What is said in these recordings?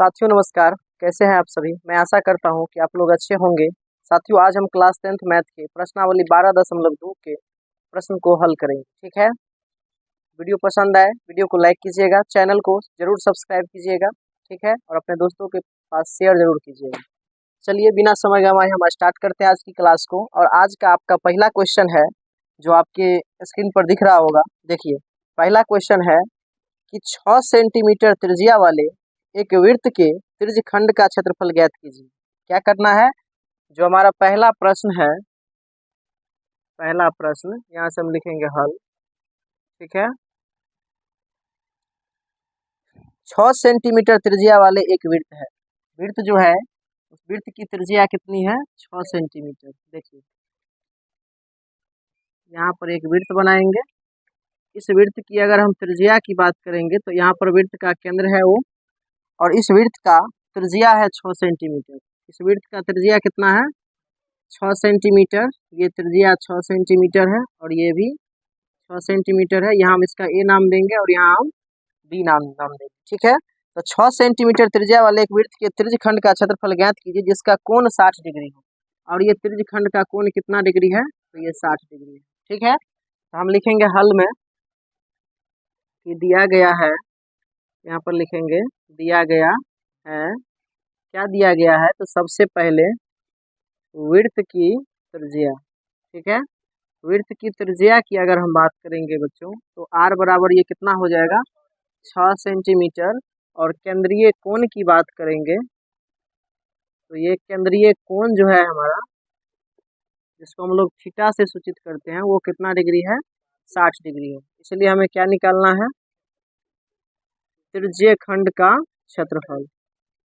साथियों नमस्कार। कैसे हैं आप सभी। मैं आशा करता हूं कि आप लोग अच्छे होंगे। साथियों आज हम क्लास 10th मैथ के प्रश्नावली 12.2 के प्रश्न को हल करेंगे। ठीक है, वीडियो पसंद आए वीडियो को लाइक कीजिएगा, चैनल को जरूर सब्सक्राइब कीजिएगा। ठीक है, और अपने दोस्तों के पास शेयर जरूर कीजिएगा। चलिए बिना समय गंवाए हम स्टार्ट करते हैं आज की क्लास को। और आज का आपका पहला क्वेश्चन है जो आपके स्क्रीन पर दिख रहा होगा। देखिए पहला क्वेश्चन है कि 6 सेंटीमीटर त्रिज्या वाले एक वृत्त के त्रिज्यखंड का क्षेत्रफल ज्ञात कीजिए। क्या करना है, जो हमारा पहला प्रश्न है, पहला प्रश्न यहाँ से हम लिखेंगे हल। ठीक है, 6 सेंटीमीटर त्रिज्या वाले एक वृत्त है। वृत्त जो है उस वृत्त की त्रिज्या कितनी है, 6 सेंटीमीटर। देखिए यहाँ पर एक वृत्त बनाएंगे। इस वृत्त की अगर हम त्रिज्या की बात करेंगे तो यहाँ पर वृत्त का केंद्र है वो, और इस वृत्त का त्रिज्या है 6 सेंटीमीटर। इस वृत्त का त्रिज्या कितना है, 6 सेंटीमीटर। ये त्रिज्या 6 सेंटीमीटर है और ये भी 6 सेंटीमीटर है। यहाँ हम इसका ए नाम देंगे और यहाँ हम बी नाम देंगे। ठीक है, तो 6 सेंटीमीटर त्रिज्या वाले एक वृत्त के त्रिज्यखंड का क्षेत्रफल ज्ञात कीजिए जिसका कोण 60 डिग्री हो। और ये त्रिज्यखंड का कोण कितना डिग्री है, तो ये 60 डिग्री है। ठीक है, तो हम लिखेंगे हल में कि दिया गया है, यहाँ पर लिखेंगे दिया गया है। क्या दिया गया है, तो सबसे पहले वृत्त की त्रिज्या। ठीक है, वृत्त की त्रिज्या की अगर हम बात करेंगे बच्चों तो r बराबर ये कितना हो जाएगा, 6 सेंटीमीटर। और केंद्रीय कोण की बात करेंगे तो ये केंद्रीय कोण जो है हमारा, जिसको हम लोग थीटा से सूचित करते हैं, वो कितना डिग्री है, 60 डिग्री है। इसलिए हमें क्या निकालना है, त्रिज्यखंड का क्षेत्रफल।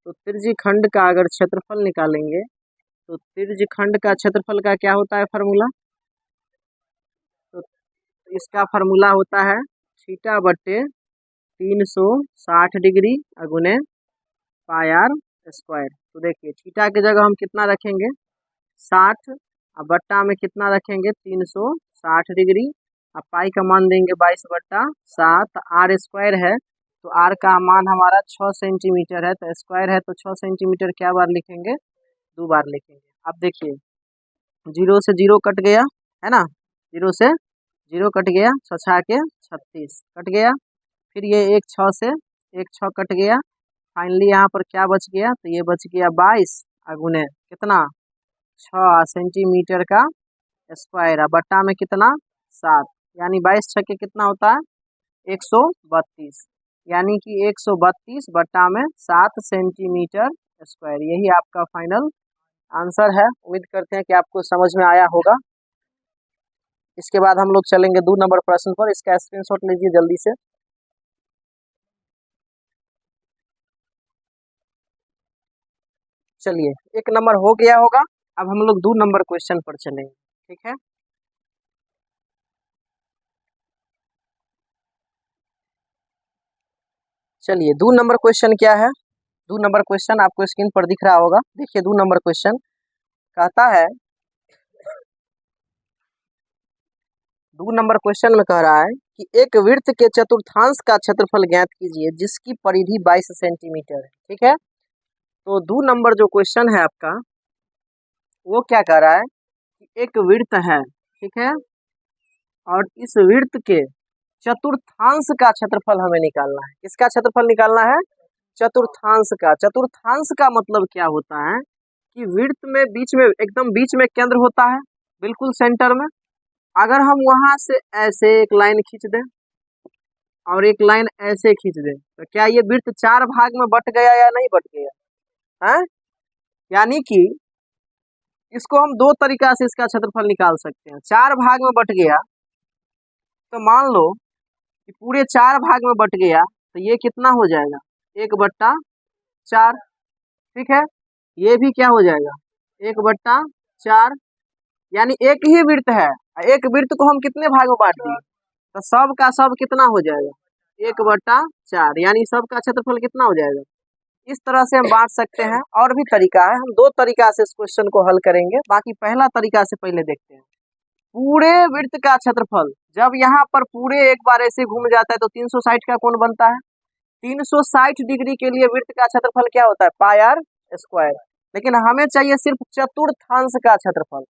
तो त्रिज्यखंड का अगर क्षेत्रफल निकालेंगे तो त्रिज्यखंड का क्षेत्रफल का क्या होता है फार्मूला, तो इसका फार्मूला होता है थीटा बट्टे 360 डिग्री अगुने पाई आर स्क्वायर। तो देखिए थीटा की जगह हम कितना रखेंगे, 60, और बट्टा में कितना रखेंगे, 360 डिग्री, और पाई का मान देंगे 22/7। आर स्क्वायर है तो आर का मान हमारा 6 सेंटीमीटर है, तो स्क्वायर है तो 6 सेंटीमीटर क्या बार लिखेंगे, 2 बार लिखेंगे। अब देखिए 0 से 0 कट गया है ना, 0 से 0 कट गया, 6 के 36 कट गया। फिर ये एक 6 से एक 6 कट गया। फाइनली यहाँ पर क्या बच गया, तो ये बच गया 22 अगुने कितना, 6 सेंटीमीटर का स्क्वायर, बट्टा में कितना 7, यानी 22×6 कितना होता है, 132, यानी कि 132 बट्टा में 7 सेंटीमीटर स्क्वायर। यही आपका फाइनल आंसर है। उम्मीद करते हैं कि आपको समझ में आया होगा। इसके बाद हम लोग चलेंगे 2 नंबर प्रश्न पर। इसका स्क्रीनशॉट लीजिए जल्दी से। चलिए 1 नंबर हो गया होगा, अब हम लोग 2 नंबर क्वेश्चन पर चलेंगे। ठीक है, चलिए 2 नंबर क्वेश्चन क्या है, 2 नंबर क्वेश्चन आपको स्क्रीन पर दिख रहा होगा। देखिए 2 नंबर क्वेश्चन कहता है, 2 नंबर क्वेश्चन में कह रहा है कि एक वृत्त के चतुर्थांश का क्षेत्रफल ज्ञात कीजिए जिसकी परिधि 22 सेंटीमीटर है। ठीक है, तो 2 नंबर जो क्वेश्चन है आपका वो क्या कह रहा है कि एक वृत्त है, ठीक है, और इस वृत्त के चतुर्थांश का क्षेत्रफल हमें निकालना है। किसका क्षेत्रफल निकालना है, चतुर्थांश का। चतुर्थांश का मतलब क्या होता है कि वृत्त में बीच में, एकदम बीच में केंद्र होता है, बिल्कुल सेंटर में। अगर हम वहां से ऐसे एक लाइन खींच दें और एक लाइन ऐसे खींच दें तो क्या ये वृत्त 4 भाग में बट गया या नहीं बट गया है, यानी कि इसको हम 2 तरीका से इसका क्षेत्रफल निकाल सकते हैं। 4 भाग में बट गया तो मान लो कि पूरे 4 भाग में बट गया तो ये कितना हो जाएगा, 1/4। ठीक है, ये भी क्या हो जाएगा, 1/4, यानी एक ही वृत्त है। एक वृत्त को हम कितने भाग में बांट दिए, तो सब का सब कितना हो जाएगा, 1/4, यानी सब का क्षेत्रफल कितना हो जाएगा। इस तरह से हम बांट सकते हैं। और भी तरीका है, हम 2 तरीका से इस क्वेश्चन को हल करेंगे। बाकी पहला तरीका से पहले देखते हैं। पूरे वृत्त का क्षेत्रफल जब यहाँ पर पूरे एक बार ऐसे घूम जाता है तो 360 का कोण बनता है। 360 डिग्री के लिए वृत्त का क्षेत्रफल क्या होता है? पाई आर स्क्वायर। लेकिन हमें चाहिए सिर्फ चतुर्थांश का क्षेत्रफल।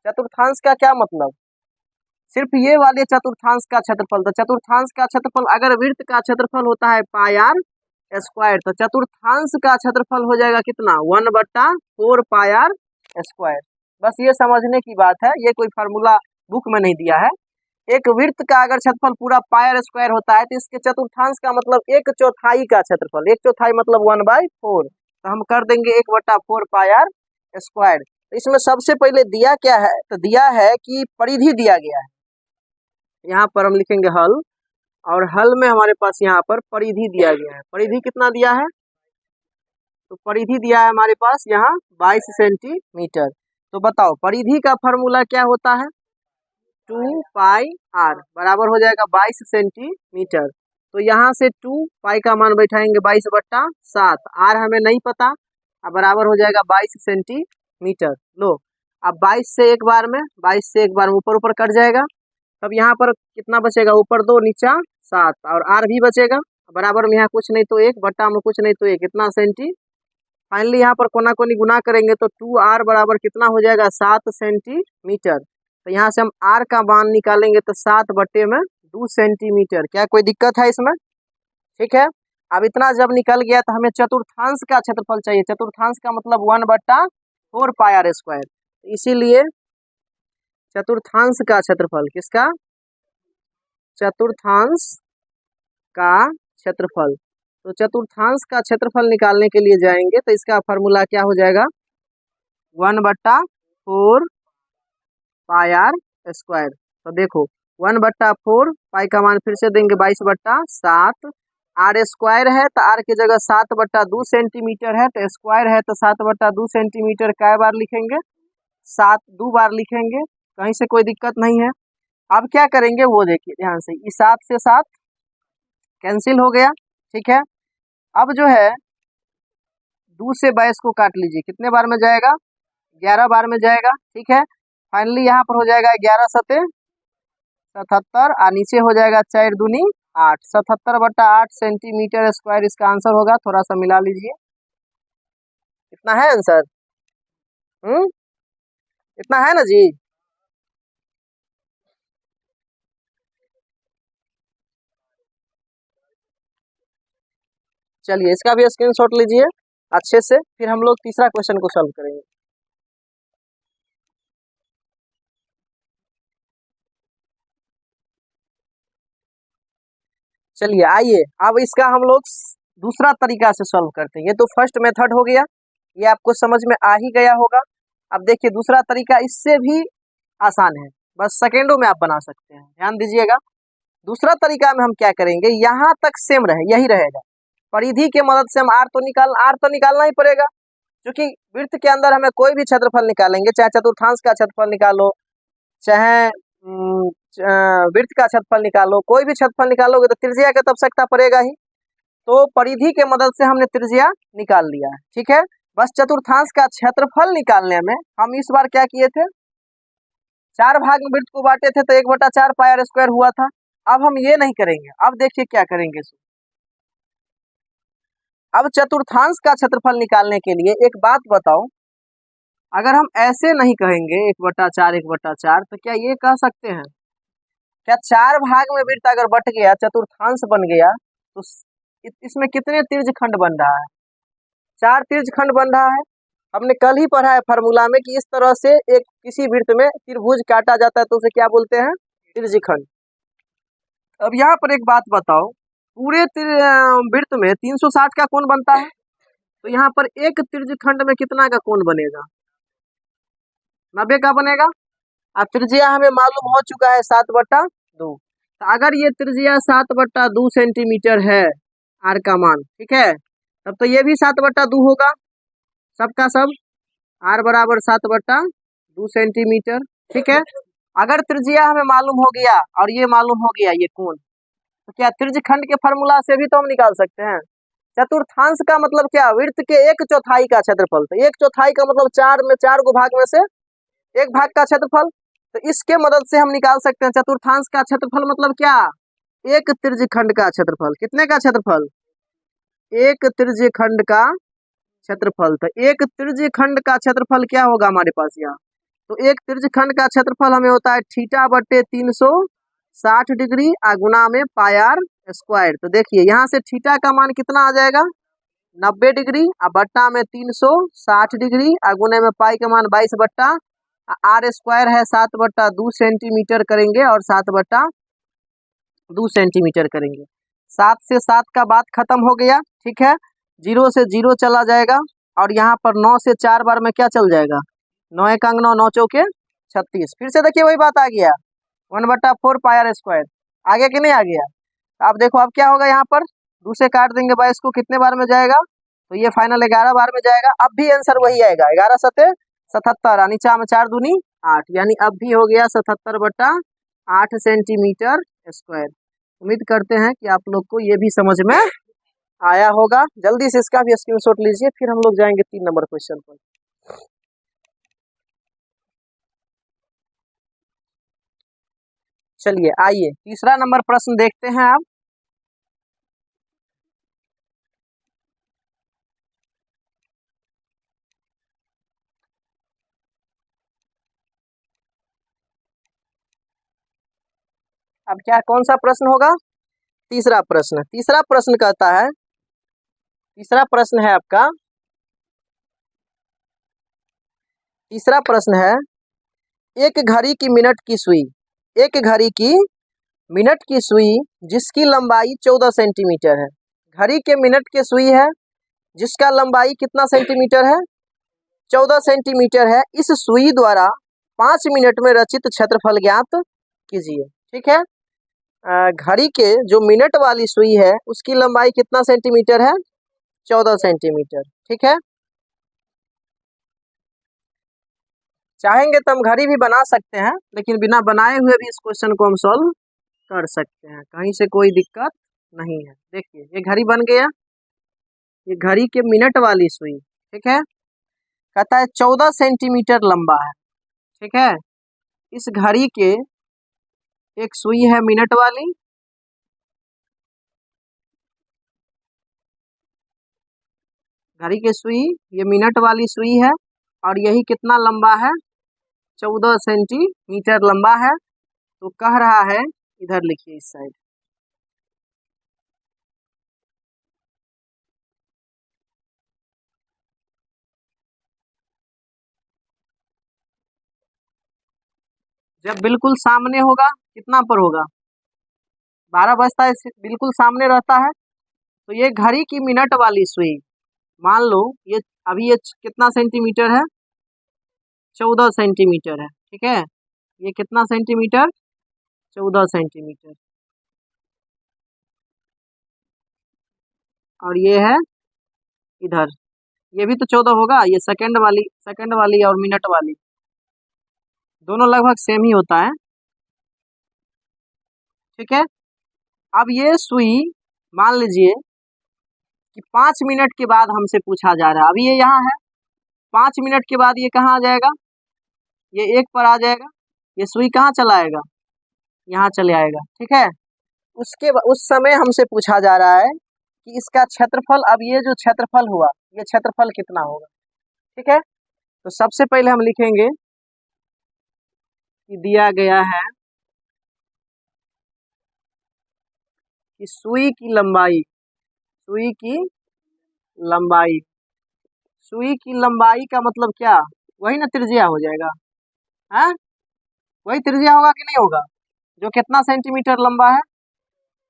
चतुर्थांश का क्या मतलब? सिर्फ ये वाले चतुर्थांश का क्षेत्रफल। तो चतुर्थांश का क्षेत्रफल, अगर वृत्त का क्षेत्रफल होता है पाई आर स्क्वायर, तो चतुर्थांश का क्षेत्रफल हो जाएगा कितना? 1/4 पाई आर स्क्वायर। बस ये समझने की बात है, ये कोई फार्मूला बुक में नहीं दिया है। एक वृत्त का अगर क्षेत्रफल पूरा पाई आर स्क्वायर होता है, तो इसके चतुर्थांश का मतलब 1/4 का क्षेत्रफल। 1/4 मतलब 1/4, तो हम कर देंगे 1/4 पाई आर स्क्वायर। तो इसमें सबसे पहले दिया क्या है? तो दिया है कि परिधि दिया गया है। यहाँ पर हम लिखेंगे हल, और हल में हमारे पास यहाँ पर परिधि दिया गया है। परिधि कितना दिया है? तो परिधि दिया है हमारे पास यहाँ 22 सेंटीमीटर। तो बताओ परिधि का फॉर्मूला क्या होता है? 2 पाई आर बराबर हो जाएगा 22 सेंटीमीटर। तो यहाँ से 2 पाई का मान बैठाएंगे 22/7, आर हमें नहीं पता, अब बराबर हो जाएगा 22 सेंटीमीटर। लो, अब 22 से एक बार में, 22 से एक बार में ऊपर ऊपर कट जाएगा, तब यहाँ पर कितना बचेगा? ऊपर 2 नीचा 7, और आर भी बचेगा बराबर में, यहाँ कुछ नहीं तो 1 बट्टा में कुछ नहीं तो 1, कितना सेंटी। फाइनली यहाँ पर कोना कोनी गुना करेंगे तो 2r बराबर कितना हो जाएगा? 7 सेंटीमीटर। तो यहाँ से हम r का मान निकालेंगे तो 7/2 सेंटीमीटर। क्या कोई दिक्कत है इसमें? ठीक है। अब इतना जब निकल गया तो हमें चतुर्थांश का क्षेत्रफल चाहिए। चतुर्थांश का मतलब 1/4 पाई आर स्क्वायर। इसीलिए चतुर्थांश का क्षेत्रफल, किसका? चतुर्थांश का क्षेत्रफल। तो चतुर्थांश का क्षेत्रफल निकालने के लिए जाएंगे तो इसका फॉर्मूला क्या हो जाएगा? 1/4 पाई आर स्क्वायर। तो देखो 1/4 पाई का मान फिर से देंगे 22/7, आर स्क्वायर है तो आर की जगह 7/2 सेंटीमीटर है, तो स्क्वायर है तो 7/2 सेंटीमीटर कै बार लिखेंगे? 7 2 बार लिखेंगे, कहीं से कोई दिक्कत नहीं है। अब क्या करेंगे वो देखिए ध्यान से, इस 7 से 7 कैंसिल हो गया, ठीक है। अब जो है 2 से 22 को काट लीजिए, कितने बार में जाएगा? 11 बार में जाएगा, ठीक है। फाइनली यहाँ पर हो जाएगा 11 सते 77, और नीचे हो जाएगा 4 दूनी 8, 77/8 सेंटीमीटर स्क्वायर इसका आंसर होगा। थोड़ा सा मिला लीजिए, इतना है आंसर? इतना है ना जी? चलिए इसका भी स्क्रीनशॉट लीजिए अच्छे से, फिर हम लोग तीसरा क्वेश्चन को सॉल्व करेंगे। चलिए आइए अब इसका हम लोग दूसरा तरीका से सॉल्व करते हैं। ये तो फर्स्ट मेथड हो गया, ये आपको समझ में आ ही गया होगा। अब देखिए दूसरा तरीका इससे भी आसान है, बस सेकेंडों में आप बना सकते हैं। ध्यान दीजिएगा, दूसरा तरीका में हम क्या करेंगे, यहाँ तक सेम रहे, यही रहेगा। परिधि के मदद से हम आर तो निकालना ही पड़ेगा, क्योंकि वृत्त के अंदर हमें कोई भी क्षेत्रफल निकालेंगे, चाहे चतुर्थांश का क्षेत्रफल निकालो, चाहे वृत्त का क्षेत्रफल निकालो, कोई भी क्षेत्रफल निकालोगे तो त्रिज्या की आवश्यकता पड़ेगा ही। तो परिधि के मदद से हमने त्रिज्या निकाल लिया है, ठीक है। बस चतुर्थांश का क्षेत्रफल निकालने में हम इस बार क्या किए थे? 4 भाग में वृत्त को बांटे थे, तो 1/4 पाई आर स्क्वायर हुआ था। अब हम ये नहीं करेंगे, अब देखिए क्या करेंगे। अब चतुर्थांश का क्षेत्रफल निकालने के लिए एक बात बताओ, अगर हम ऐसे नहीं कहेंगे 1/4 1/4, तो क्या ये कह सकते हैं क्या 4 भाग में वृत्त अगर बट गया, चतुर्थांश बन गया, तो इसमें कितने तिर्यकखंड बन रहा है? 4 तिर्यकखंड बन रहा है। हमने कल ही पढ़ा है फार्मूला में कि इस तरह से एक किसी वृत्त में त्रिभुज काटा जाता है तो उसे क्या बोलते हैं? तिर्यकखंड। अब यहाँ पर एक बात बताओ, पूरे वृत्त में 360 का कोण बनता है, तो यहाँ पर एक त्रिज्यखंड में कितना का कोण बनेगा? 90 का बनेगा। अब त्रिज्या हमें मालूम हो चुका है 7/2। तो अगर ये त्रिज्या 7/2 सेंटीमीटर है, आर का मान, ठीक है, तब तो ये भी 7/2 होगा, सबका सब आर बराबर 7/2 सेंटीमीटर, ठीक है। अगर त्रिज्या हमें मालूम हो गया और ये मालूम हो गया ये कोण, तो क्या त्रिज्यखंड के फार्मूला से भी तो हम निकाल सकते हैं। चतुर्थांश का मतलब क्या? वृत्त के 1/4 का क्षेत्रफल। तो 1/4 का मतलब 4 में 4 गो भाग में से एक भाग का क्षेत्रफल। तो इसके मदद से हम निकाल सकते हैं चतुर्थांश का क्षेत्रफल मतलब क्या? एक त्रिज्यखंड का क्षेत्रफल। कितने का क्षेत्रफल? एक त्रिज्यखंड का क्षेत्रफल। तो एक त्रिज्यखंड का क्षेत्रफल क्या होगा हमारे पास यहाँ? तो एक त्रिज्यखंड का क्षेत्रफल हमें होता है थीटा बटे 360 डिग्री गुना में पाई आर स्क्वायर। तो देखिए यहाँ से थीटा का मान कितना आ जाएगा 90 डिग्री बट्टा में 360 डिग्री गुने में पाई का मान 22 बट्टा आर स्क्वायर है 7/2 सेंटीमीटर करेंगे और 7/2 सेंटीमीटर करेंगे। 7 से 7 का बात खत्म हो गया, ठीक है। 0 से 0 चला जाएगा और यहाँ पर 9 से 4 बार में क्या चल जाएगा 9 एक अंग 9 9 चौके 36। फिर से देखिए वही बात आ गया 1/4 पाई आर स्क्वायर। आ गया कि नहीं आ गया? अब देखो अब क्या होगा यहाँ पर 2 से काट देंगे 22 को, कितने बार में जाएगा? तो ये फाइनल 11 बार में जाएगा। अब भी आंसर वही आएगा 11 सते 77 नीचा में 4 दूनी 8, यानी अब भी हो गया 77/8 सेंटीमीटर स्क्वायर। उम्मीद करते हैं कि आप लोग को ये भी समझ में आया होगा। जल्दी से इसका भी स्क्रीनशॉट लीजिए, फिर हम लोग जाएंगे 3 नंबर क्वेश्चन पर। चलिए आइए तीसरा नंबर प्रश्न देखते हैं आप। अब क्या कौन सा प्रश्न होगा? तीसरा प्रश्न। तीसरा प्रश्न कहता है, तीसरा प्रश्न है आपका, तीसरा प्रश्न है एक घड़ी की मिनट की सुई, एक घड़ी की मिनट की सुई जिसकी लंबाई 14 सेंटीमीटर है। घड़ी के मिनट की सुई है जिसका लंबाई कितना सेंटीमीटर है 14 सेंटीमीटर है। इस सुई द्वारा 5 मिनट में रचित क्षेत्रफल ज्ञात कीजिए। ठीक है, घड़ी के जो मिनट वाली सुई है उसकी लंबाई कितना सेंटीमीटर है 14 सेंटीमीटर। ठीक है, चाहेंगे तो हम घड़ी भी बना सकते हैं, लेकिन बिना बनाए हुए भी इस क्वेश्चन को हम सॉल्व कर सकते हैं, कहीं से कोई दिक्कत नहीं है। देखिए ये घड़ी बन गया, ये घड़ी के मिनट वाली सुई, ठीक है, कहता है 14 सेंटीमीटर लंबा है। ठीक है, इस घड़ी के एक सुई है मिनट वाली, घड़ी की सुई ये मिनट वाली सुई है और यही कितना लंबा है 14 सेंटीमीटर लंबा है। तो कह रहा है, इधर लिखिए इस साइड, जब बिल्कुल सामने होगा कितना पर होगा 12 बजता है, बिल्कुल सामने रहता है। तो ये घड़ी की मिनट वाली सुई, मान लो ये अभी ये कितना सेंटीमीटर है 14 सेंटीमीटर है। ठीक है, ये कितना सेंटीमीटर 14 सेंटीमीटर, और ये है इधर, ये भी तो 14 होगा। ये सेकंड वाली और मिनट वाली दोनों लगभग सेम ही होता है। ठीक है, अब ये सुई मान लीजिए कि 5 मिनट के बाद हमसे पूछा जा रहा है, अभी ये यहाँ है, 5 मिनट के बाद ये कहाँ आ जाएगा, ये 1 पर आ जाएगा, ये सुई कहाँ चला आएगा यहाँ चले आएगा। ठीक है, उस समय हमसे पूछा जा रहा है कि इसका क्षेत्रफल, अब ये जो क्षेत्रफल हुआ ये क्षेत्रफल कितना होगा। ठीक है, तो सबसे पहले हम लिखेंगे कि दिया गया है कि सुई की लंबाई, सुई की लंबाई, सुई की लंबाई का मतलब क्या, वही ना त्रिज्या हो जाएगा, है वही त्रिज्या होगा कि नहीं होगा, जो कितना सेंटीमीटर लंबा है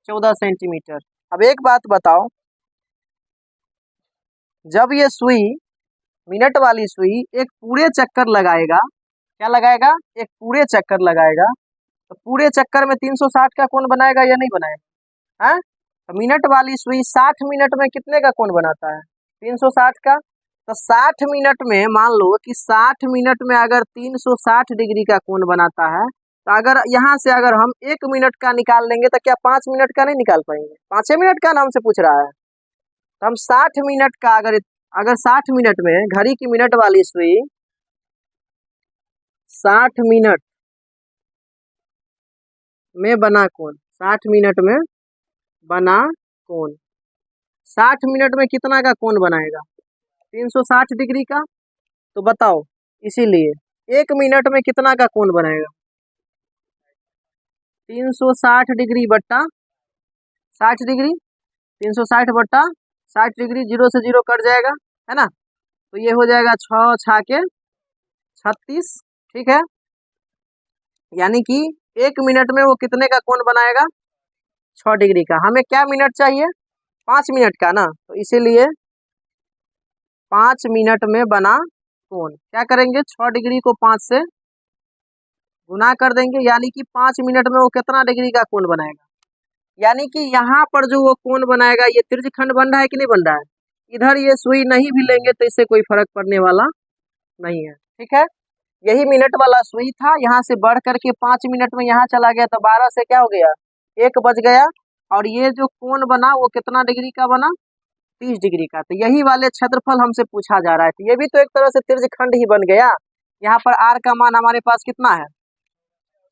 14 सेंटीमीटर। अब एक बात बताओ, जब ये सुई मिनट वाली सुई एक पूरे चक्कर लगाएगा, क्या लगाएगा, एक पूरे चक्कर लगाएगा, तो पूरे चक्कर में 360 का कोण बनाएगा या नहीं बनाएगा, है? तो मिनट वाली सुई 60 मिनट में कितने का कोण बनाता है 360 का। तो 60 मिनट में मान लो कि 60 मिनट में अगर 360 डिग्री का कोण बनाता है, तो अगर यहाँ से अगर हम 1 मिनट का निकाल लेंगे तो क्या 5 मिनट का नहीं निकाल पाएंगे, 5 मिनट का नाम से पूछ रहा है। तो हम 60 मिनट का अगर 60 मिनट में घड़ी की मिनट वाली सुई 60 मिनट में बना कोण, 60 मिनट में बना कोण, 60 मिनट में कितना का कोण बनाएगा? 360 डिग्री का। तो बताओ, इसीलिए 1 मिनट में कितना का कोण बनाएगा? 360 डिग्री बट्टा 60 डिग्री, 360 बट्टा 60 डिग्री, 0 से 0 कट जाएगा, है ना। तो ये हो जाएगा 6 छाके 36, ठीक है। यानी कि 1 मिनट में वो कितने का कोण बनाएगा? 6 डिग्री का। हमें क्या मिनट चाहिए? 5 मिनट का ना, तो इसीलिए 5 मिनट में बना कोण। क्या करेंगे? 6 डिग्री को 5 से गुना कर देंगे, यानी कि 5 मिनट में वो कितना डिग्री का कोण बनाएगा? यानी कि यहाँ पर जो वो कोण बनाएगा, ये त्रिज्यखंड बन रहा है कि नहीं बन रहा है? इधर ये सुई नहीं भी लेंगे तो इससे कोई फर्क पड़ने वाला नहीं है, ठीक है। यही मिनट वाला सुई था, यहाँ से बढ़ करके 5 मिनट में यहाँ चला गया, तो 12 से क्या हो गया? 1 बज गया। और ये जो कोण बना वो कितना डिग्री का बना? 30 डिग्री का। तो यही वाले क्षेत्रफल हमसे पूछा जा रहा है। तो ये भी तो एक तरह से त्रिज्यखंड ही बन गया। यहाँ पर आर का मान हमारे पास कितना है?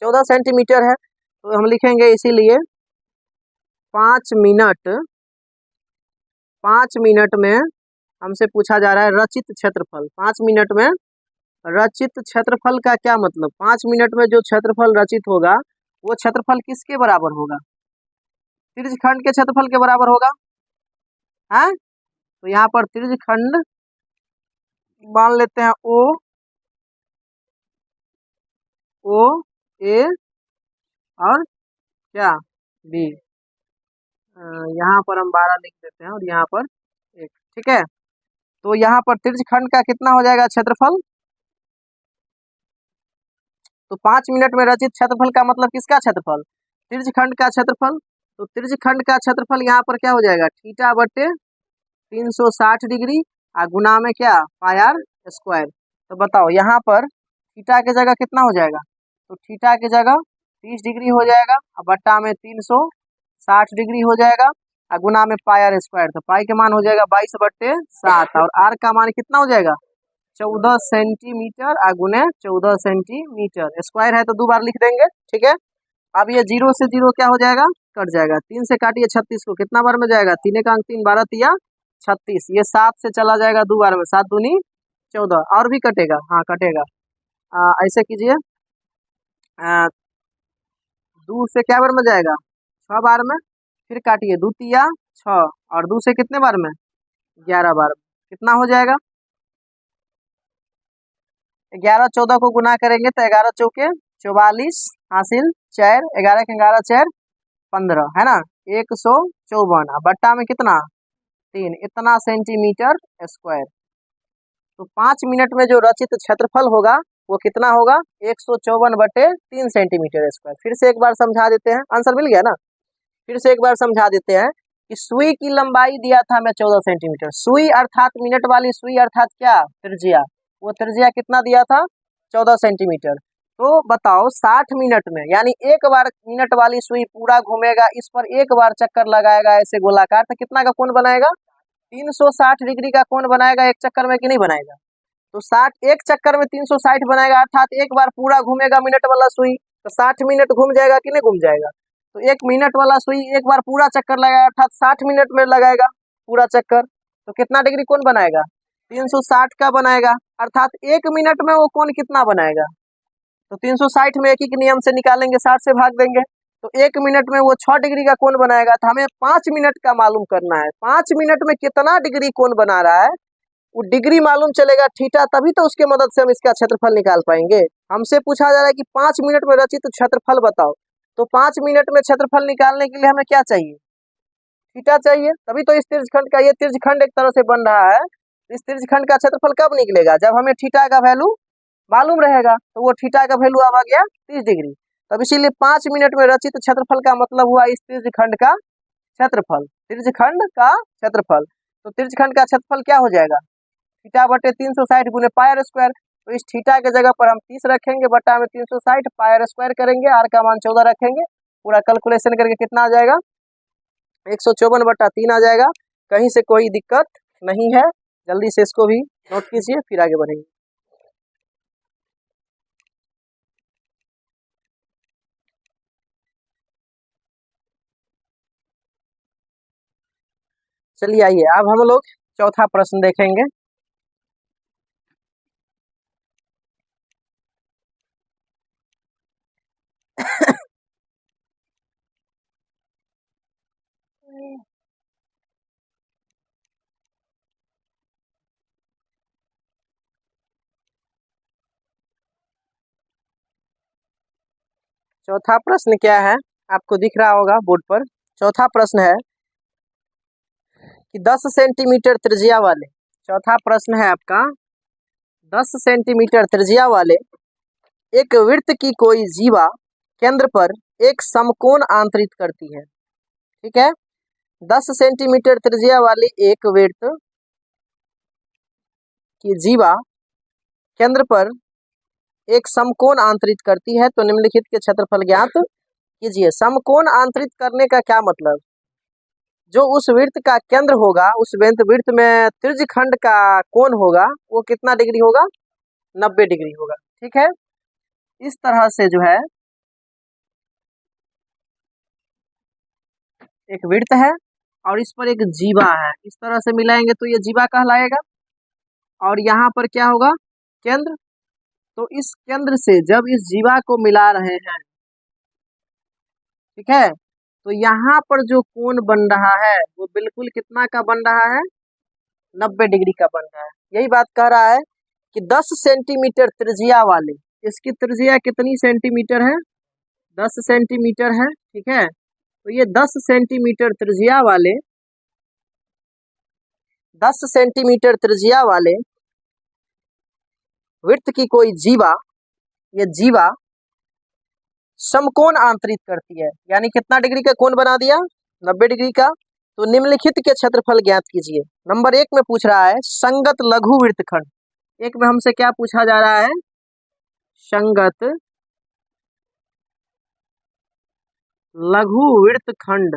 14 सेंटीमीटर है। तो हम लिखेंगे इसीलिए 5 मिनट, 5 मिनट में हमसे पूछा जा रहा है रचित क्षेत्रफल। 5 मिनट में रचित क्षेत्रफल का क्या मतलब? 5 मिनट में जो क्षेत्रफल रचित होगा वो क्षेत्रफल किसके बराबर होगा? त्रिज्यखंड के क्षेत्रफल के बराबर होगा, है। तो यहाँ पर त्रिज्यखंड मान लेते हैं ओ, ओ ए और क्या बी। यहाँ पर हम 12 लिख देते हैं और यहाँ पर 1, ठीक है। तो यहाँ पर त्रिज्यखंड का कितना हो जाएगा क्षेत्रफल? तो 5 मिनट में रचित क्षेत्रफल का मतलब किसका क्षेत्रफल? त्रिज्यखंड का क्षेत्रफल। तो त्रिज्यखंड का क्षेत्रफल यहाँ पर क्या हो जाएगा? थीटा बटे 360 डिग्री गुना में क्या? पाई आर स्क्वायर। तो बताओ यहाँ पर थीटा की जगह कितना हो जाएगा? तो थीटा की जगह 30 डिग्री हो जाएगा और बट्टा में 360 डिग्री हो जाएगा और गुना में पाई आर स्क्वायर। तो पाई के मान हो जाएगा 22/7 और आर का मान कितना हो जाएगा? 14 सेंटीमीटर गुने 14 सेंटीमीटर। स्क्वायर है तो 2 बार लिख देंगे, ठीक है। अब ये 0 से 0 क्या हो जाएगा? कट जाएगा। 3 से काटिए 36 को, कितना बार में जाएगा? 3 का अंक 3, 12 तिया 36। ये 7 से चला जाएगा 2 बार में, 7 दूनी 14। और भी कटेगा, हाँ कटेगा। ऐसे कीजिए, 2 से क्या बार में जाएगा? 6 बार में। फिर काटिए, 2 तिया 6 और 2 से कितने बार में? 11 बार में। कितना हो जाएगा? 11 14 को गुना करेंगे तो 11 चौके 44 हासिल 4, 11 के 11 4 15, है ना। 154 बट्टा में कितना? 3, इतना सेंटीमीटर स्क्वायर। तो 5 मिनट में जो रचित क्षेत्रफल होगा वो कितना होगा? 154/3 सेंटीमीटर स्क्वायर। फिर से एक बार समझा देते हैं, आंसर मिल गया ना। फिर से एक बार समझा देते हैं कि सुई की लंबाई दिया था हमें 14 सेंटीमीटर। सुई अर्थात मिनट वाली सुई अर्थात क्या? त्रिज्या। वो त्रिज्या कितना दिया था? 14 सेंटीमीटर। तो बताओ 60 मिनट में, यानी एक बार मिनट वाली सुई पूरा घूमेगा, इस पर एक बार चक्कर लगाएगा ऐसे गोलाकार, तो कितना का कोण बनाएगा? 360 डिग्री का कोण बनाएगा एक चक्कर में कि नहीं बनाएगा? तो 60 एक चक्कर में 360 बनाएगा, अर्थात एक बार पूरा घूमेगा मिनट वाला सुई, तो 60 मिनट घूम जाएगा कि नहीं घूम जाएगा? तो 1 मिनट वाला सुई एक बार पूरा चक्कर लगाएगा, अर्थात 60 मिनट में लगाएगा पूरा चक्कर। तो कितना डिग्री कोण बनाएगा? 360 का बनाएगा, अर्थात 1 मिनट में वो कोण कितना बनाएगा? तो 360 में एक ही के नियम से निकालेंगे, 60 से भाग देंगे। तो 1 मिनट में वो 6 डिग्री का कोण बनाएगा। तो हमें 5 मिनट का मालूम करना है, 5 मिनट में कितना डिग्री कोण बना रहा है। वो डिग्री मालूम चलेगा थीटा, तभी तो उसके मदद से हम इसका क्षेत्रफल निकाल पाएंगे। हमसे पूछा जा रहा है कि 5 मिनट में रचित क्षेत्रफल बताओ। तो 5 मिनट में क्षेत्रफल निकालने के लिए हमें क्या चाहिए? थीटा चाहिए। तभी तो इस त्रिज्यखंड का, ये त्रिज्यखंड एक तरह से बन रहा है। इस त्रिज्यखंड का क्षेत्रफल कब निकलेगा? जब हमें थीटा का वैल्यू मालूम रहेगा। तो वो थीटा का वैल्यू अब आ गया 30 डिग्री। तब इसीलिए 5 मिनट में रचित क्षेत्रफल का मतलब हुआ इस त्रिज्यखंड का क्षेत्रफल, त्रिज्यखंड का क्षेत्रफल। तो त्रिज्यखंड का क्षेत्रफल क्या हो जाएगा? थीटा बटे 360 गुने पाई आर स्क्वायर। तो इस थीटा के जगह पर हम 30 रखेंगे, बटा में 360 पाई आर स्क्वायर करेंगे, आर का मान 14 रखेंगे। पूरा कैलकुलेशन करके कितना आ जाएगा? 154/3 आ जाएगा। कहीं से कोई दिक्कत नहीं है। जल्दी से इसको भी नोट कीजिए, फिर आगे बढ़ेंगे। चलिए आइए अब हम लोग चौथा प्रश्न देखेंगे। चौथा प्रश्न क्या है, आपको दिख रहा होगा बोर्ड पर। चौथा प्रश्न है कि 10 सेंटीमीटर त्रिज्या वाले, चौथा प्रश्न है आपका, 10 सेंटीमीटर त्रिज्या वाले एक वृत्त की कोई जीवा केंद्र पर एक समकोण आंतरित करती है। ठीक है, 10 सेंटीमीटर त्रिज्या वाली एक वृत्त की जीवा केंद्र पर एक समकोण आंतरित करती है, तो निम्नलिखित के क्षेत्रफल ज्ञात कीजिए। समकोण आंतरित करने का क्या मतलब, जो उस वृत्त का केंद्र होगा, उस वृत्त में त्रिज्यखंड का कोण होगा वो कितना डिग्री होगा, 90 डिग्री होगा। ठीक है, इस तरह से जो है एक वृत्त है और इस पर एक जीवा है, इस तरह से मिलाएंगे तो ये जीवा कहलाएगा। और यहाँ पर क्या होगा, केंद्र। तो इस केंद्र से जब इस जीवा को मिला रहे हैं, ठीक है, तो यहाँ पर जो कोण बन रहा है वो बिल्कुल कितना का बन रहा है, 90 डिग्री का बन रहा है। यही बात कह रहा है कि 10 सेंटीमीटर त्रिज्या वाले, इसकी त्रिज्या कितनी सेंटीमीटर है, 10 सेंटीमीटर है। ठीक है, तो ये 10 सेंटीमीटर त्रिज्या वाले, 10 सेंटीमीटर त्रिज्या वाले वृत्त की कोई जीवा, ये जीवा समकोण आंतरित करती है, यानी कितना डिग्री का कोण बना दिया, 90 डिग्री का। तो निम्नलिखित के क्षेत्रफल ज्ञात कीजिए। नंबर 1 में पूछ रहा है संगत लघु वृत्तखंड। एक में हमसे क्या पूछा जा रहा है, संगत लघु वृत्तखंड,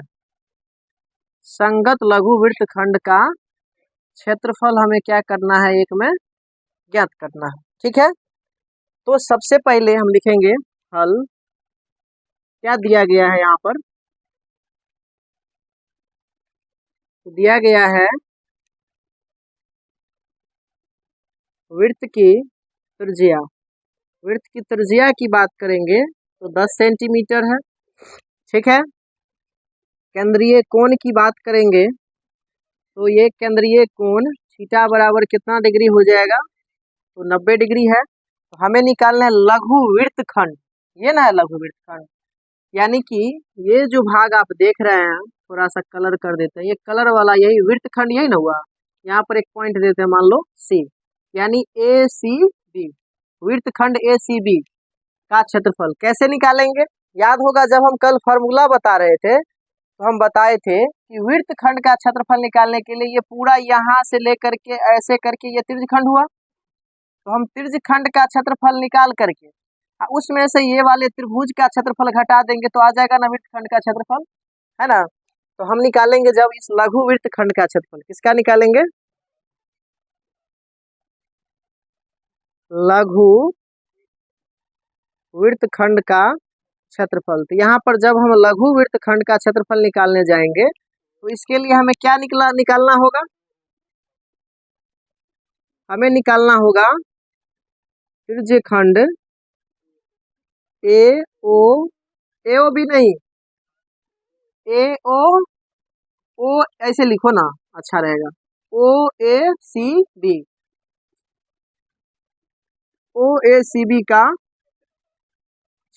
संगत लघु वृत्तखंड का क्षेत्रफल हमें क्या करना है, एक में ज्ञात करना है। ठीक है, तो सबसे पहले हम लिखेंगे हल, क्या दिया गया है यहाँ पर, तो दिया गया है वृत्त की त्रिज्या, वृत्त की त्रिज्या की बात करेंगे तो 10 सेंटीमीटर है। ठीक है, केंद्रीय कोण की बात करेंगे तो ये केंद्रीय कोण थीटा बराबर कितना डिग्री हो जाएगा, तो 90 डिग्री है। तो हमें निकालना है लघु वृत्तखंड, ये ना है लघु वृत्तखंड, यानी कि ये जो भाग आप देख रहे हैं, थोड़ा सा कलर कर देते हैं, ये कलर वाला यही वृत्तखंड, यही ना हुआ। यहाँ पर एक पॉइंट देते हैं, मान लो सी, यानी ए सी बी, वृत्तखंड ए सी बी का क्षेत्रफल कैसे निकालेंगे, याद होगा जब हम कल फॉर्मूला बता रहे थे तो हम बताए थे कि वृत्तखंड का क्षेत्रफल निकालने के लिए ये पूरा यहाँ से लेकर के ऐसे करके ये त्रिज्यखंड हुआ, तो हम त्रिज्यखंड का क्षेत्रफल निकाल करके उसमें से ये वाले त्रिभुज का क्षेत्रफल घटा देंगे तो आ जाएगा ना वृत्तखंड का क्षेत्रफल, है ना। तो हम निकालेंगे जब इस लघु वृत्तखंड का क्षेत्रफल, किसका निकालेंगे, लघु वृत्तखंड का क्षेत्रफल। तो यहाँ पर जब हम लघु वृत्तखंड का क्षेत्रफल निकालने जाएंगे तो इसके लिए हमें क्या निकालना होगा, हमें निकालना होगा त्रिज्यखंड ए ओ, ए ओ बी नहीं, ए ओ, ओ ऐसे लिखो ना अच्छा रहेगा, ओ ए सी बी, ओ ए सी बी का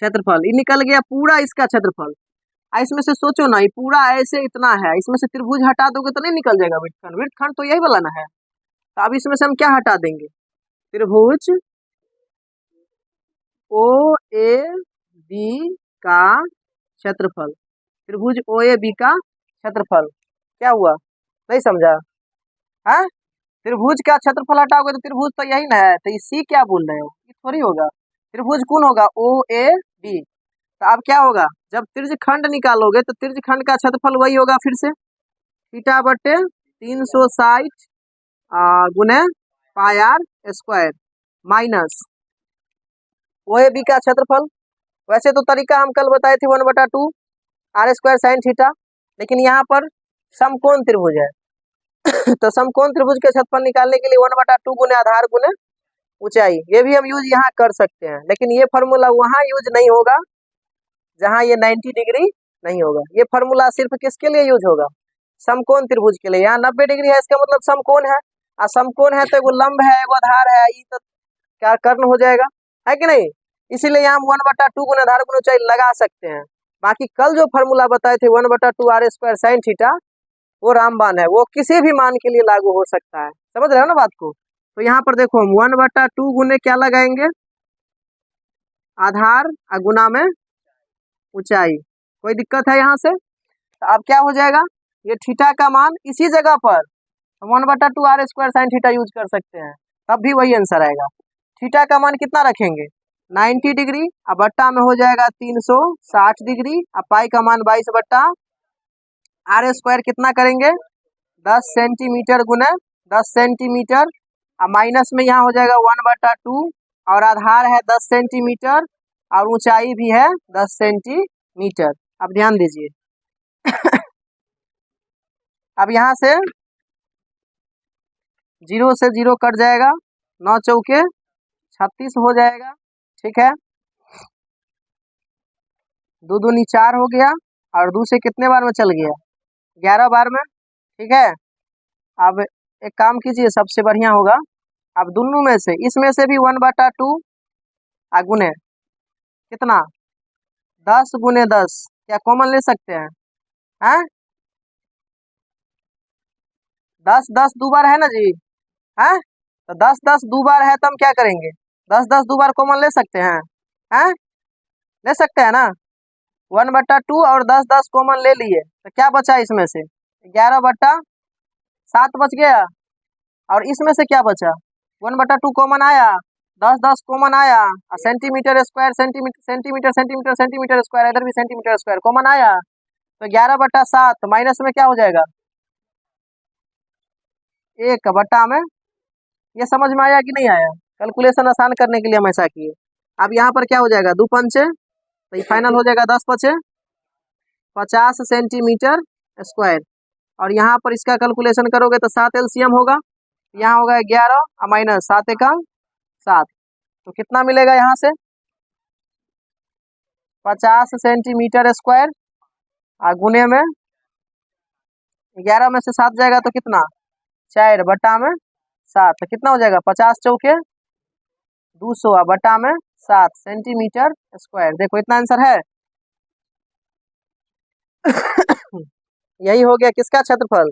क्षेत्रफल, ये निकल गया पूरा इसका क्षेत्रफल। इसमें से सोचो ना, ये पूरा ऐसे इतना है, इसमें से त्रिभुज हटा दोगे तो नहीं निकल जाएगा वृत्तखंड, वृत्तखंड तो यही वाला ना है। तो अब इसमें से हम क्या हटा देंगे, त्रिभुज ओ ए बी का क्षेत्रफल, त्रिभुज ओ ए बी का क्षेत्रफल क्या हुआ, नहीं समझा है, त्रिभुज का क्षेत्रफल हटाओगे तो त्रिभुज तो यही ना है, तो इसी क्या बोल रहे हो, ये थोड़ी होगा, त्रिभुज कौन होगा, ओ ए बी। तो अब क्या होगा, जब त्रिज्यखंड निकालोगे तो त्रिज्यखंड का क्षेत्रफल वही होगा, फिर से थीटा बटे 360 गुने pi r square minus O A B का क्षेत्रफल। वैसे तो तरीका हम कल बताए थे 1/2 आर स्क्वायर साइन थीटा, लेकिन यहाँ पर समकोण त्रिभुज है तो समकोण त्रिभुज के क्षेत्रफल निकालने के लिए 1/2 गुने आधार गुने ऊंचाई, ये भी हम यूज यहाँ कर सकते हैं, लेकिन ये फॉर्मूला वहाँ यूज नहीं होगा जहाँ ये 90 डिग्री नहीं होगा। ये फॉर्मूला सिर्फ किसके लिए यूज होगा? समकोण त्रिभुज के लिए। यहाँ 90 डिग्री है, इसका मतलब समकोण है, और समकोण है तो एगो लंब है एगो आधार है, ये तो क्या कर्ण हो जाएगा, है कि नहीं? इसीलिए यहाँ हम 1/2 गुना आधार गुना ऊंचाई लगा सकते हैं। बाकी कल जो फॉर्मूला बताए थे 1/2 r² sin थीटा, वो रामबाण है, वो किसी भी मान के लिए लागू हो सकता है। समझ रहे हो ना बात को? तो यहाँ पर देखो हम 1/2 गुने क्या लगाएंगे, आधार और गुना में ऊंचाई। कोई दिक्कत है यहाँ से? तो अब क्या हो जाएगा, ये थीटा का मान इसी जगह पर 1/2 r² sin थीटा यूज कर सकते हैं, तब भी वही आंसर आएगा। थीटा का मान कितना रखेंगे? 90 डिग्री, अब बट्टा में हो जाएगा 360 डिग्री, अब पाई का मान 22/r² कितना करेंगे? 10 सेंटीमीटर गुने 10 सेंटीमीटर, अब माइनस में यहाँ हो जाएगा 1/2, और आधार है 10 सेंटीमीटर और ऊंचाई भी है 10 सेंटीमीटर। अब ध्यान दीजिए अब यहाँ से 0 से 0 कट जाएगा, 9 चौके 36 हो जाएगा, ठीक है। 2 दूनी 4 हो गया, और 2 से कितने बार में चल गया? 11 बार में, ठीक है। अब एक काम कीजिए, सबसे बढ़िया होगा, अब दोनों में से इसमें से भी 1/2 गुने कितना 10 गुने 10 क्या कॉमन ले सकते हैं? हैं 10 10 दो बार है ना जी, हैं तो 10 10 दो बार है, तो हम क्या करेंगे? 10 10 दो बार कॉमन ले सकते हैं, हैं ले सकते हैं ना। 1/2 और 10 10 कॉमन ले लिए, तो क्या बचा इसमें से? 11/7 बच गया, और इसमें से क्या बचा? 1/2 कॉमन आया, 10 10 कॉमन आया, और centimetre square centimetre centimetre centimetre centimetre square, इधर भी सेंटीमीटर स्क्वायर कॉमन आया, तो 11/7 माइनस में क्या हो जाएगा? 1 बट्टा में। ये समझ में आया कि नहीं आया? कैलकुलेशन आसान करने के लिए हम ऐसा किए। अब यहाँ पर क्या हो जाएगा? 2 पंचे, तो ये फाइनल हो जाएगा 10 पचे 50 सेंटीमीटर स्क्वायर, और यहाँ पर इसका कैलकुलेशन करोगे तो 7 LCM होगा, यहाँ होगा 11 और माइनस 7 एकम 7, तो कितना मिलेगा यहाँ से? 50 सेंटीमीटर स्क्वायर, और गुने में 11 में से 7 जाएगा तो कितना? 4/7, तो कितना हो जाएगा? 50 चौके 200 बटा में 7 सेंटीमीटर स्क्वायर। देखो इतना आंसर है। यही हो गया किसका क्षेत्रफल?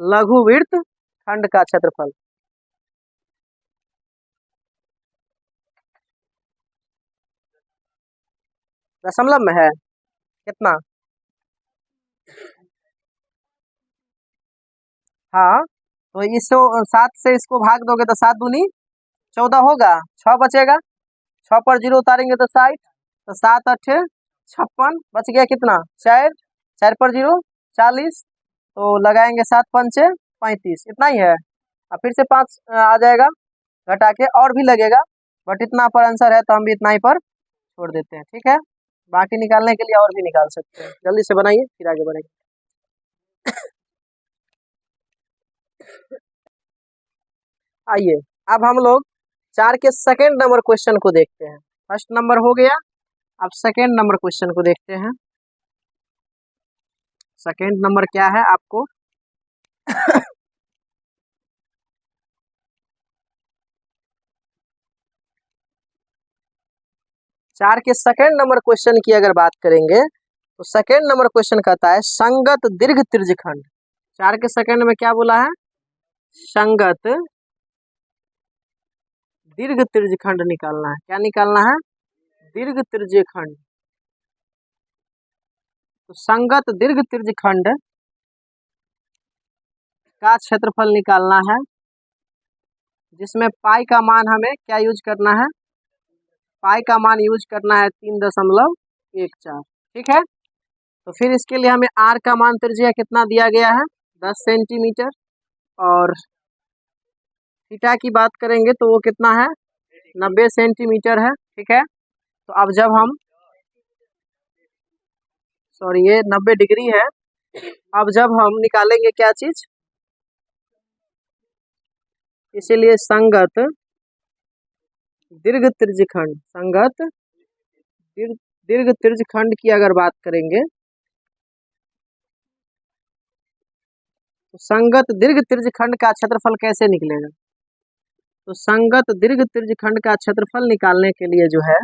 लघुवृत्त खंड का क्षेत्रफल। दशमलव में है कितना? हाँ, तो इस 7 से इसको भाग दोगे तो 7 दूनी 14 होगा, 6 बचेगा, 6 पर 0 उतारेंगे तो 60, तो 7 8 56, बच गया कितना? 4, 4 पर 0 40, तो लगाएंगे 7 पंचे 35, इतना ही है। अब फिर से 5 आ जाएगा घटा के, और भी लगेगा, बट इतना पर आंसर है तो हम भी इतना ही पर छोड़ देते हैं, ठीक है। बाकी निकालने के लिए और भी निकाल सकते हैं, जल्दी से बनाइए फिर आगे बढ़ेंगे। आइए अब हम लोग 4 के सेकेंड नंबर क्वेश्चन को देखते हैं। फर्स्ट नंबर हो गया, अब सेकेंड नंबर क्वेश्चन को देखते हैं। सेकेंड नंबर क्या है आपको? 4 के सेकेंड नंबर क्वेश्चन की अगर बात करेंगे तो सेकेंड नंबर क्वेश्चन कहता है संगत दीर्घ त्रिज्यखंड। 4 के सेकेंड में क्या बोला है? संगत दीर्घ त्रिज्यखंड निकालना है। क्या निकालना है? दीर्घ त्रिज्यखंड। तो संगत दीर्घ त्रिज्यखंड का क्षेत्रफल निकालना है, जिसमें पाई का मान हमें क्या यूज करना है? पाई का मान यूज करना है 3.14, ठीक है। तो फिर इसके लिए हमें आर का मान त्रिज्या कितना दिया गया है? 10 सेंटीमीटर, और थीटा की बात करेंगे तो वो कितना है? 90 सेंटीमीटर है, ठीक है। तो अब जब हम सॉरी ये 90 डिग्री है, अब जब हम निकालेंगे क्या चीज? इसीलिए संगत दीर्घ त्रिज्यखंड, संगत दीर्घ त्रिज्यखंड की अगर बात करेंगे तो संगत दीर्घ त्रिज्यखंड का क्षेत्रफल कैसे निकलेगा? तो संगत दीर्घ त्रिज्यखंड का क्षेत्रफल निकालने के लिए जो है,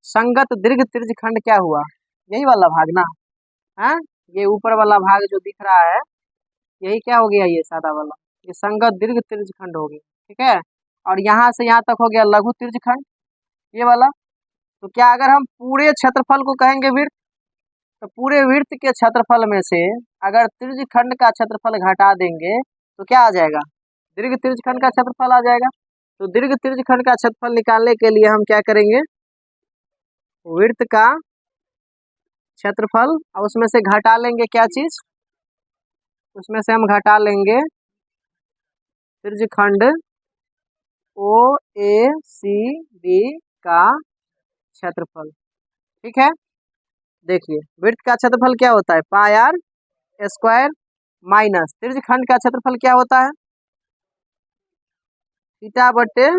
संगत दीर्घ त्रिज्यखंड क्या हुआ, यही वाला भाग ना है, ये ऊपर वाला भाग जो दिख रहा है यही क्या हो गया, ये सादा वाला, ये संगत दीर्घ त्रिज्यखंड हो गया। ठीक है, और यहाँ से यहाँ तक हो गया लघु त्रिज्यखंड, ये वाला। तो क्या अगर हम पूरे क्षेत्रफल को कहेंगे वृत्त, तो पूरे वृत्त के क्षेत्रफल में से अगर त्रिज्यखंड का क्षेत्रफल घटा देंगे तो क्या आ जाएगा, दीर्घ त्रिज्यखंड का क्षेत्रफल आ जाएगा। तो दीर्घ त्रिज्यखंड का क्षेत्रफल निकालने के लिए हम क्या करेंगे, वृत्त का क्षेत्रफल और उसमें से घटा लेंगे क्या चीज, उसमें से हम घटा लेंगे त्रिज्यखंड ओ ए सी बी का क्षेत्रफल। ठीक है, देखिए वृत्त का क्षेत्रफल क्या होता है, पाई आर स्क्वायर माइनस त्रिज्यखंड का क्षेत्रफल क्या होता है, थीटा बटे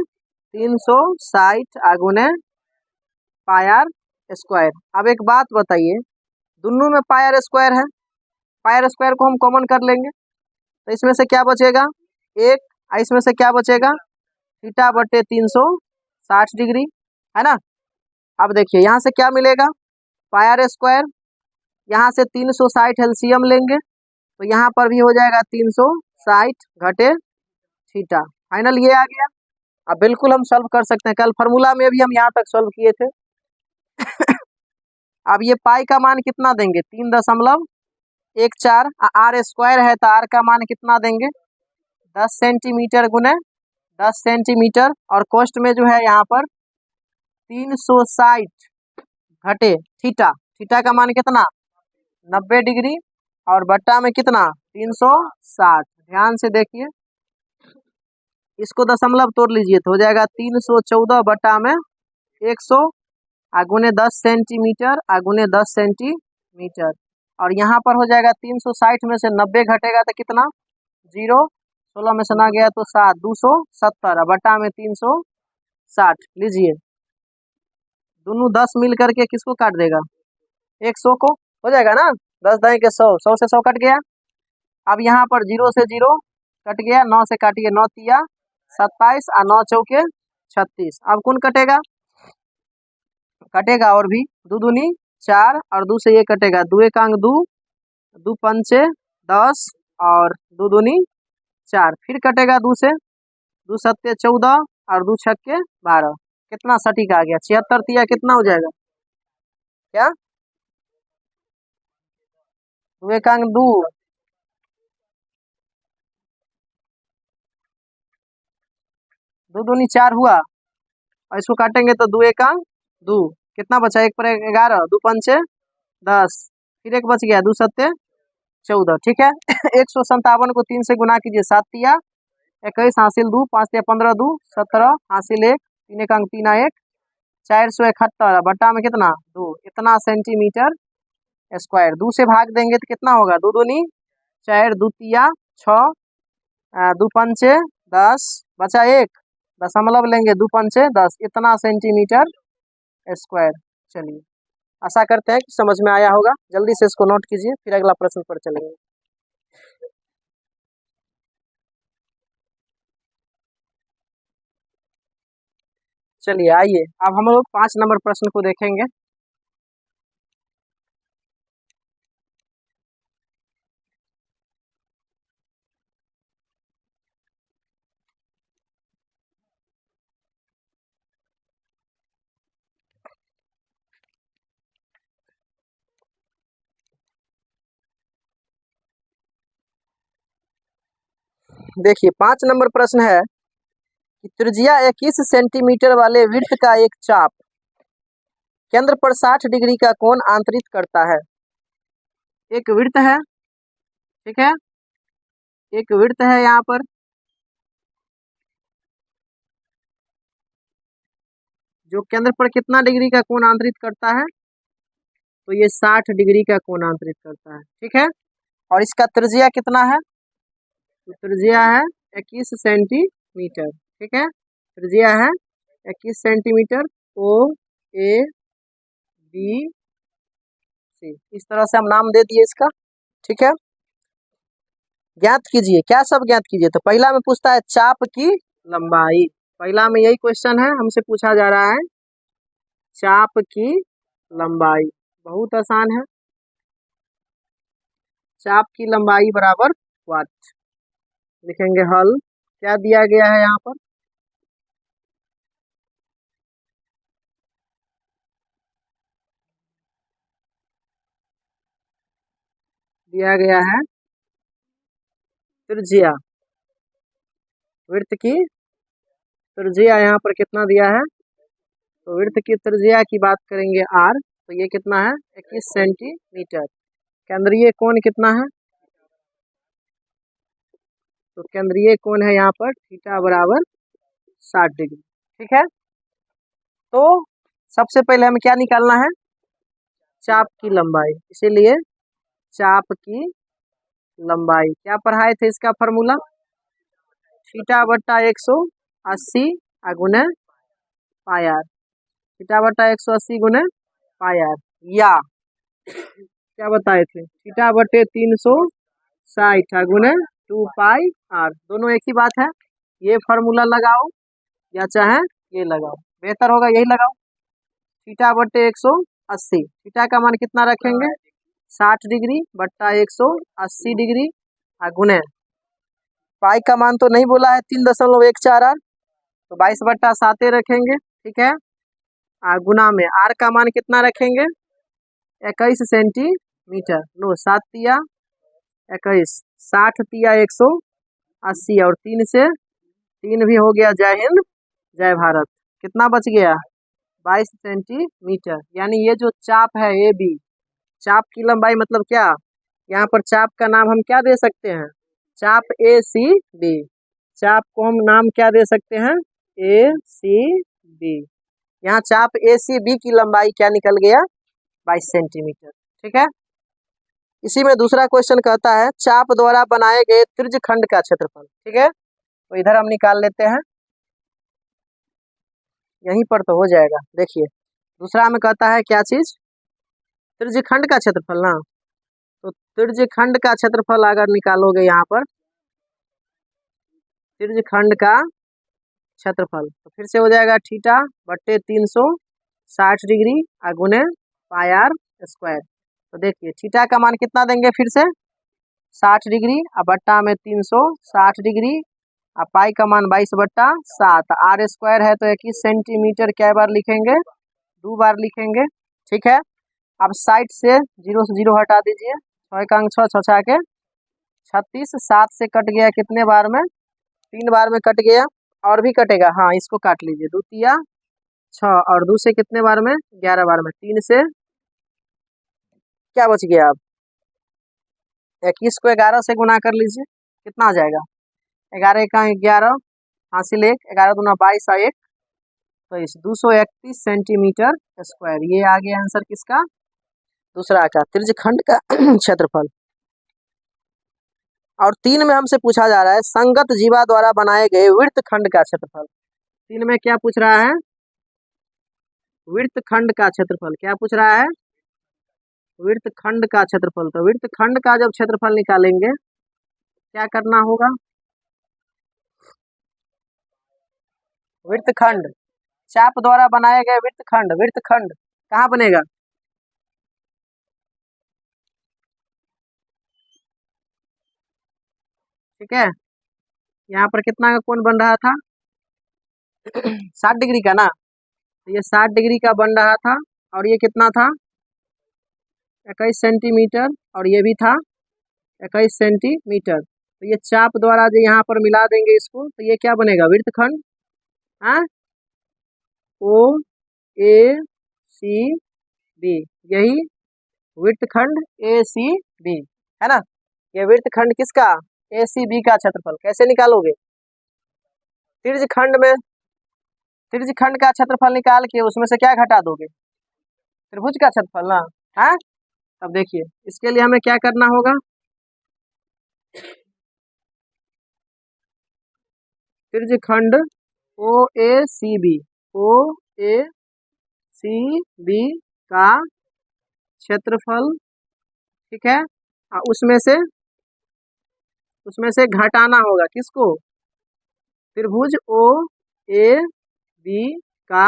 360 आगुने पाई आर स्क्वायर। अब एक बात बताइए, दोनों में पाई आर स्क्वायर है, पाई आर स्क्वायर को हम कॉमन कर लेंगे तो इसमें से क्या बचेगा, एक, इसमें से क्या बचेगा, थीटा बटे 360 डिग्री, है ना। अब देखिए यहाँ से क्या मिलेगा, पाई आर स्क्वायर, यहाँ से 360 एलसीएम लेंगे तो यहाँ पर भी हो जाएगा 360 घटे थीटा, फाइनल ये आ गया। अब बिल्कुल हम सॉल्व कर सकते हैं, कल फार्मूला में भी हम यहाँ तक सॉल्व किए थे। अब ये पाई का मान कितना देंगे, 3.14, आर स्क्वायर है तो आर का मान कितना देंगे, 10 सेंटीमीटर गुने 10 सेंटीमीटर, और कोष्ट में जो है यहाँ पर 360 घटे थीटा, थीटा का मान कितना 90 डिग्री, और बट्टा में कितना 360। ध्यान से देखिए, इसको दशमलव तोड़ लीजिए तो हो जाएगा 314 बट्टा में 100 आगुने 10 सेंटीमीटर आगुने 10 सेंटीमीटर, और यहाँ पर हो जाएगा 360 में से 90 घटेगा तो कितना, 0, 16 में से ना गया तो 7, 270 बट्टा में 360। लीजिए दोनों 10 मिल करके किसको काट देगा, 100 को, हो जाएगा ना, 10 दाएं के 100, 100 से 100 कट गया। अब यहाँ पर 0 से 0 कट गया, 9 से काटिए, 9 तिया 27 और 9 चौके 36। अब कौन कटेगा, कटेगा और भी, दो दूनी 4 और 2 से ये कटेगा, 2 एकांग 2, 2 पंचे 10 और 2 दूनी 4, फिर कटेगा 2 से, 2 सत्ते 14 और 2 छक्के 12, कितना सटीक आ गया, 76 तिया कितना हो जाएगा, क्या 2 एकांग 2, 2 दूनी 4 हुआ, और इसको काटेंगे तो 2 एकांग 2, कितना बचा, 1 पर 11, 2 पंचे 10, फिर एक बच गया, 2 सत्ते 14। ठीक है 157 को 3 से गुना कीजिए, 7 तिया 21 हासिल 2, 5 तिया 15, 2 17 हासिल 1, 3 एकांग 3 1, 471 बट्टा में कितना 2, इतना सेंटीमीटर स्क्वायर। 2 से भाग देंगे तो कितना होगा, 2 दूनी 4, 2 तिया 6, 2 पंचे 10, बचा 1, दशमलव लेंगे, 2 पंचे 10, इतना सेंटीमीटर स्क्वायर। चलिए आशा करते हैं कि समझ में आया होगा, जल्दी से इसको नोट कीजिए फिर अगला प्रश्न पर चलेंगे। चलिए आइए अब हम लोग 5 नंबर प्रश्न को देखेंगे। देखिए 5 नंबर प्रश्न है कि त्रिज्या 21 सेंटीमीटर वाले वृत्त का एक चाप केंद्र पर 60 डिग्री का कोण आंतरित करता है। एक वृत्त है, ठीक है, एक वृत्त है यहाँ पर, जो केंद्र पर कितना डिग्री का कोण आंतरित करता है, तो ये 60 डिग्री का कोण आंतरित करता है। ठीक है, और इसका त्रिज्या कितना है, तो त्रिज्या है 21 सेंटीमीटर। ठीक है, त्रिज्या है 21 centimetre. O A B C, इस तरह से हम नाम दे दिए इसका। ठीक है, ज्ञात कीजिए, क्या सब ज्ञात कीजिए। तो पहला में पूछता है चाप की लंबाई। पहला में यही क्वेश्चन है, हमसे पूछा जा रहा है चाप की लंबाई। बहुत आसान है, चाप की लंबाई बराबर वाट। लिखेंगे हल। क्या दिया गया है यहाँ पर, दिया गया है त्रिज्या, वृत्त की त्रिज्या यहाँ पर कितना दिया है। तो वृत्त की त्रिज्या की बात करेंगे आर, तो ये कितना है 21 सेंटीमीटर। केंद्रीय कोण कितना है, तो केंद्रीय कोण है यहाँ पर थीटा बराबर 60 डिग्री। ठीक है, तो सबसे पहले हमें क्या निकालना है, चाप की लंबाई। इसीलिए चाप की लंबाई क्या पढ़ाए थे, इसका फॉर्मूला थीटा बट्टा 180 गुने पाई आर। थीटा बट्टा 180 गुने पाई आर, या क्या बताए थे थीटा बटे 360 गुने 2 पाई आर। दोनों एक ही बात है, ये फार्मूला लगाओ या चाहे ये लगाओ, बेहतर होगा यही लगाओ। थीटा बटे 180, थीटा का मान कितना रखेंगे 60 डिग्री बट्टा 180 डिग्री गुने पाई का मान तो नहीं बोला है 3.14 आर, तो 22/7 रखेंगे। ठीक है, गुना में आर का मान कितना रखेंगे 21 सेंटीमीटर। लो 7 तिया 21, 60 तिया 180 और 3 से 3 भी हो गया। जय हिंद जय भारत। कितना बच गया 22 सेंटीमीटर। यानी ये जो चाप है ए बी, चाप की लंबाई मतलब क्या, यहाँ पर चाप का नाम हम क्या दे सकते हैं, चाप ए सी बी। चाप को हम नाम क्या दे सकते हैं, ए सी बी। यहाँ चाप ए सी बी की लंबाई क्या निकल गया 22 सेंटीमीटर। ठीक है, इसी में दूसरा क्वेश्चन कहता है चाप द्वारा बनाए गए त्रिज्यखंड का क्षेत्रफल। ठीक है, तो इधर हम निकाल लेते हैं, यहीं पर तो हो जाएगा। देखिए दूसरा में कहता है क्या चीज, त्रिज्यखंड का क्षेत्रफल ना। तो त्रिज्यखंड का क्षेत्रफल अगर निकालोगे यहाँ पर, त्रिज्यखंड का क्षेत्रफल तो फिर से हो जाएगा थीटा बट्टे 360 डिग्री गुने पाई आर स्क्वायर। तो देखिए थीटा का मान कितना देंगे फिर से 60 डिग्री बट्टा में 360 डिग्री पाई का मान 22/7। आर स्क्वायर है तो 21 सेंटीमीटर क्या बार लिखेंगे, 2 बार लिखेंगे। ठीक है, अब साइड से 0 से 0 हटा दीजिए, 6 का अंक 6, 6 6 के 36, 7 से कट गया कितने बार में 3 बार में कट गया, और भी कटेगा। हाँ इसको काट लीजिए, 2 तिया 6 और 2 से कितने बार में 11 बार में, 3 से क्या बच गया, अब 21 को 11 से गुना कर लीजिए, कितना आ जाएगा 11 का 11 हासिल 1, 11 दूना 22 और 1 23, 231 सेंटीमीटर स्क्वायर। ये आ गया आंसर किसका, दूसरा का, त्रिज्यखंड का क्षेत्रफल। और 3 में हमसे पूछा जा रहा है संगत जीवा द्वारा बनाए गए वृत्तखंड का क्षेत्रफल। 3 में क्या पूछ रहा है, वृत्तखंड का क्षेत्रफल। क्या पूछ रहा है, वृत्तखंड का क्षेत्रफल। तो वृत्तखंड का जब क्षेत्रफल निकालेंगे क्या करना होगा, वृत्तखंड, चाप द्वारा बनाए गए वृत्तखंड, वृत्तखंड कहाँ बनेगा, ठीक है, यहाँ पर कितना का कोण बन रहा था 60 डिग्री का ना, तो ये 60 डिग्री का बन रहा था, और ये कितना था 21 सेंटीमीटर, और ये भी था 21 सेंटीमीटर। तो ये चाप द्वारा जो यहाँ पर मिला देंगे इसको, तो ये क्या बनेगा वृत्तखंड, हाँ ओ ए सी बी, यही वृत्तखंड ए सी बी है ना। ये वृत्तखंड किसका, ए सी बी का क्षेत्रफल कैसे निकालोगे, त्रिज्यखंड में, त्रिज्यखंड का क्षेत्रफल निकाल के उसमें से क्या घटा दोगे, त्रिभुज का क्षेत्रफल ना। हाँ, अब देखिए इसके लिए हमें क्या करना होगा, त्रिज्यखंड OACB का क्षेत्रफल, ठीक है, उसमें से घटाना होगा किसको, त्रिभुज OAB का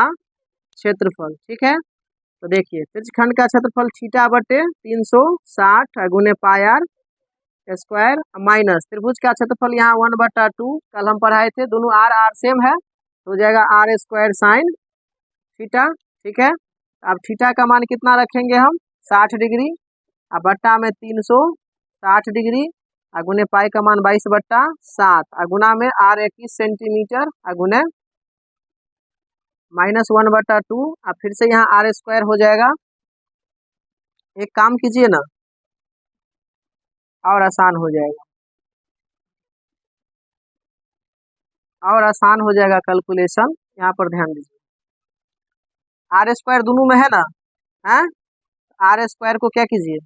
क्षेत्रफल, ठीक है। तो देखिए त्रिज्यखंड का क्षेत्रफल थीटा बटे 360 गुने पाई आर स्क्वायर माइनस त्रिभुज का क्षेत्रफल यहाँ 1/2 कल हम पढ़ाए थे, दोनों आर सेम है तो हो जाएगा R स्क्वायर साइन थीटा, ठीक है। अब थीटा का मान कितना रखेंगे हम 60 डिग्री, अब बट्टा में 360 डिग्री, गुने पाई का मान 22/7, गुना में R 21 सेंटीमीटर, गुने -1/2, अब फिर से यहाँ R स्क्वायर हो जाएगा। एक काम कीजिए ना, और आसान हो जाएगा, और आसान हो जाएगा कैलकुलेशन। यहाँ पर ध्यान दीजिए, R स्क्वायर दोनों में है ना, है R स्क्वायर को क्या कीजिए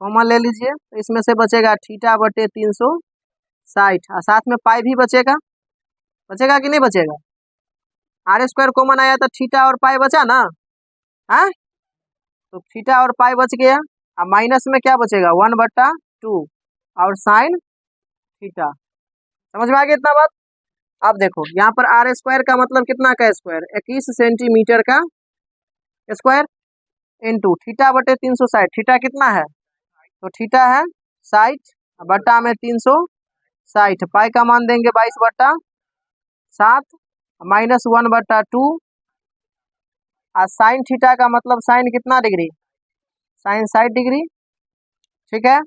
कॉमन ले लीजिए, तो इसमें से बचेगा थीटा बटे 360, और साथ में पाई भी बचेगा कि नहीं बचेगा, R स्क्वायर कॉमन आया तो थीटा और पाई बचा ना, है तो थीटा और पाई बच गया, अब माइनस में क्या बचेगा 1/2 और साइन थीटा। समझ में आ गया इतना बात। अब देखो यहाँ पर R स्क्वायर का मतलब कितना का स्क्वायर, 21 सेंटीमीटर का स्क्वायर इंटू थीटा बटे 360, थीटा कितना है तो थीटा है 60 बट्टा में 360, पाई का मान देंगे 22/7 माइनस 1/2, और साइन थीटा का मतलब साइन कितना डिग्री, साइन 60 डिग्री, ठीक है।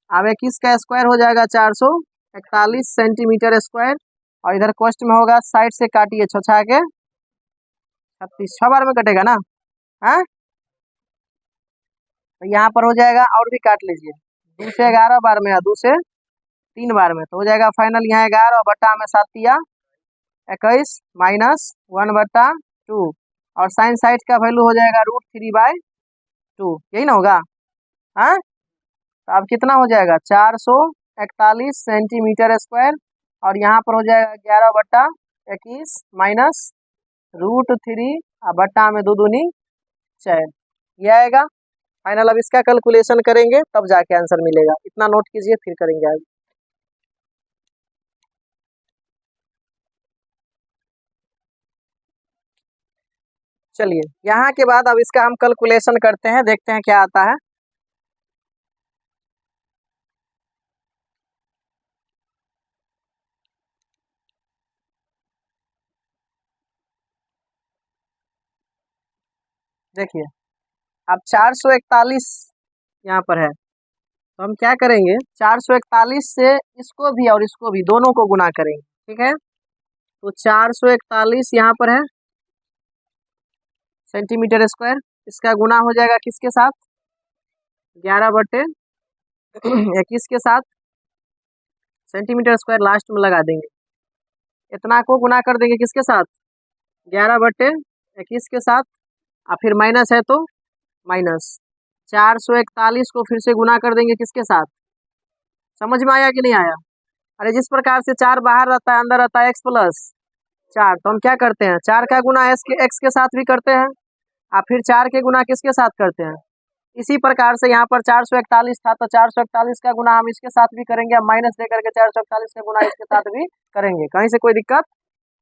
अब 21 का स्क्वायर हो जाएगा 441 सेंटीमीटर स्क्वायर, और इधर क्वेश्चन में होगा 60 से काटिए 6 के 36, 6 बार में कटेगा ना, है तो यहाँ पर हो जाएगा, और भी काट लीजिए 2 से 11 बार में, 2 से 3 बार में, तो हो जाएगा फाइनल यहाँ 11 बट्टा में 7 21 माइनस 1/2, और साइन 60 का वैल्यू हो जाएगा √3/2, यही ना होगा, हाँ तो अब कितना हो जाएगा 441 सेंटीमीटर स्क्वायर, और यहाँ पर हो जाएगा 11/21 माइनस √3 बट्टा में 2 दूनी 4, ये आएगा फाइनल। अब इसका कैलकुलेशन करेंगे तब जाके आंसर मिलेगा, इतना नोट कीजिए फिर करेंगे आगे। चलिए यहाँ के बाद अब इसका हम कैलकुलेशन करते हैं, देखते हैं क्या आता है। देखिए अब 441 यहाँ पर है, तो हम क्या करेंगे 441 से इसको भी और इसको भी दोनों को गुना करेंगे, ठीक है। तो 441 यहाँ पर है सेंटीमीटर स्क्वायर, इसका गुना हो जाएगा किसके साथ 11/21 के साथ, सेंटीमीटर स्क्वायर लास्ट में लगा देंगे, इतना को गुना कर देंगे किसके साथ 11/21 के साथ, और फिर माइनस है तो माइनस 441 को फिर से गुना कर देंगे किसके साथ, समझ में आया कि नहीं आया। अरे जिस प्रकार से 4 बाहर रहता है अंदर रहता है x+4, तो हम क्या करते हैं 4 का गुना x के साथ भी करते हैं, और फिर 4 के गुना किसके साथ करते हैं, इसी प्रकार से यहाँ पर 441 था तो 441 का गुना हम इसके साथ भी करेंगे, अब माइनस दे करके 441 का गुना इसके साथ भी करेंगे, कहीं से कोई दिक्कत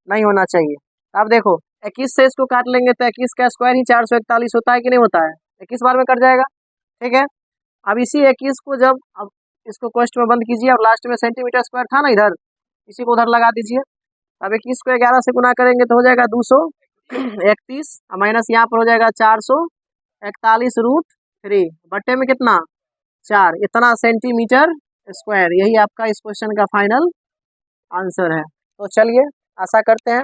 नहीं होना चाहिए। अब देखो 21 से इसको काट लेंगे तो 21 का स्क्वायर ही 441 होता है कि नहीं होता है, 21 बार में कट जाएगा, ठीक है। अब इसी 21 को जब अब इसको क्वेश्चन में बंद कीजिए, और लास्ट में सेंटीमीटर स्क्वायर था ना इधर, इसी को उधर लगा दीजिए। अब 21 को 11 से गुना करेंगे तो हो जाएगा 231, माइनस यहाँ पर हो जाएगा 441√3 बट्टे में कितना 4, इतना सेंटीमीटर स्क्वायर, यही आपका इस क्वेश्चन का फाइनल आंसर है। तो चलिए आशा करते हैं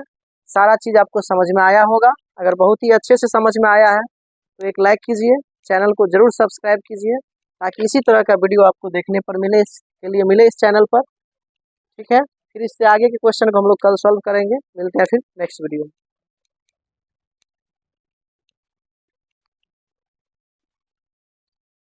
सारा चीज़ आपको समझ में आया होगा, अगर बहुत ही अच्छे से समझ में आया है तो एक लाइक कीजिए, चैनल को जरूर सब्सक्राइब कीजिए, ताकि इसी तरह का वीडियो आपको देखने पर मिले इस चैनल पर, ठीक है। फिर इससे आगे के क्वेश्चन को हम लोग कल सॉल्व करेंगे, मिलते हैं फिर नेक्स्ट वीडियो में।